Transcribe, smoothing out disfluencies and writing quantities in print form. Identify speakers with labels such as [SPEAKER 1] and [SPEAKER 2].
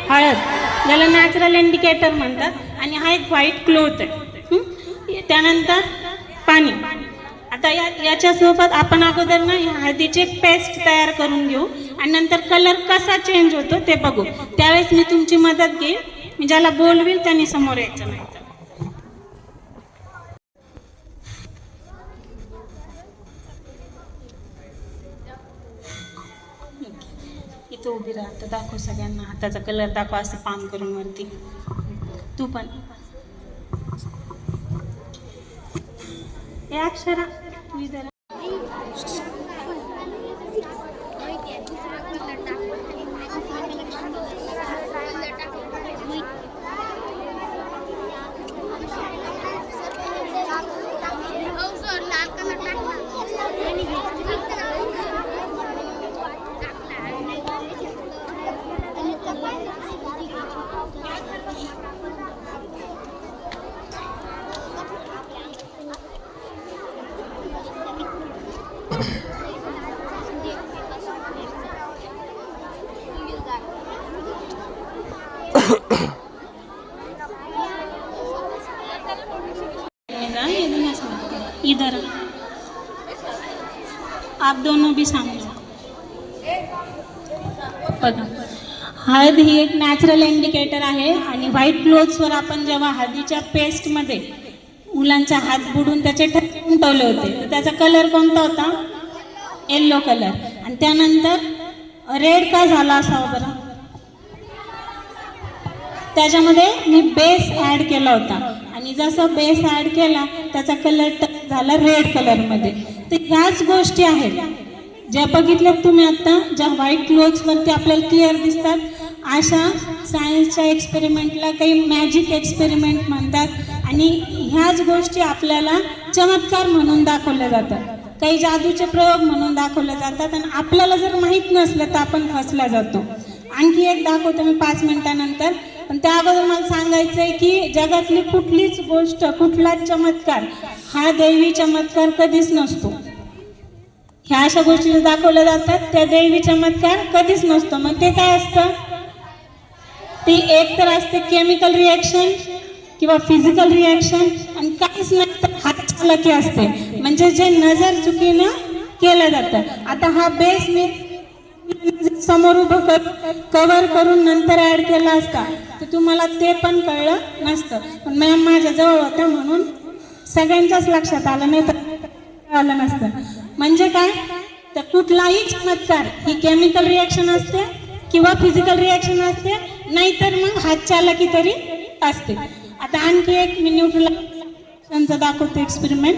[SPEAKER 1] हळद, ज्याला natural indicator म्हणतात, आणि हा एक व्हाईट क्लोथ आहे. त्यानंतर पाणी. आता याच्यासोबत आपण अगोदर ना हळदीची एक पेस्ट तयार करून घेऊ आणि नंतर कलर कसा चेंज होतो ते बघू. त्यावेळेस मी तुमची मदत घेईन. मी ज्याला बोलवील त्यांनी समोर यायचं नाही. इथं उभी राहतं, दाखव सगळ्यांना, हाताचा कलर दाखव असं पाम करून वरती. तू पण हे अक्षरा तू जरा इधर आप दोनों भी सामने बघा. हळद ही एक नॅचरल इंडिकेटर आहे आणि व्हाईट क्लोथ्सवर आपण जेव्हा हळदीच्या पेस्टमध्ये मुलांचा हात बुडून त्याचे ठसे उमटवले होते तर त्याचा कलर कोणता होता? Yellow colour. आणि त्यानंतर रेड का झाला असावा बरं? त्याच्यामध्ये मी बेस ॲड केला होता आणि जसं बेस ॲड केला त्याचा कलर झाला रेड कलरमध्ये. तर ह्याच गोष्टी आहेत ज्या बघितल्यात तुम्ही आत्ता, ज्या व्हाईट क्लोथ्सवरती आपल्याला क्लिअर दिसतात. अशा सायन्सच्या एक्सपेरिमेंटला काही मॅजिक एक्सपेरिमेंट म्हणतात आणि ह्याच गोष्टी आपल्याला चमत्कार म्हणून दाखवल्या जातात, काही जादूचे प्रयोग म्हणून दाखवले जातात. आणि आपल्याला जर माहीत नसलं तर आपण फसला जातो. आणखी एक दाखवतो मी 5 मिनिटानंतर. पण त्या अगोदर मला सांगायचं आहे की जगातली कुठलीच गोष्ट, कुठलाच चमत्कार हा दैवी चमत्कार कधीच नसतो. ह्या अशा गोष्टी दाखवल्या जातात त्या दैवी चमत्कार कधीच नसतो. मग ते काय असतं? ती एक तर असते केमिकल रिॲक्शन किंवा फिजिकल रिॲक्शन आणि काहीच नाही तर हातचालकी असते, म्हणजे जे नजर चुकीनं केलं जातं. आता हा बेस मी समोर उभं कव्हर करून नंतर ॲड केला असता तर तुम्हाला ते पण कळलं नसतं. पण मॅम माझ्या जवळ होत्या म्हणून सगळ्यांच्याच लक्षात आलं, नाही तर आलं नसतं. म्हणजे काय? तर कुठलाही चमत्कार ही केमिकल रिॲक्शन असते किंवा फिजिकल रिॲक्शन असते, नाहीतर मग हातचालकी तरी असते. आता आणखी एक मी न्यूट्रलायझेशनचा दाखवते एक्सपेरिमेंट.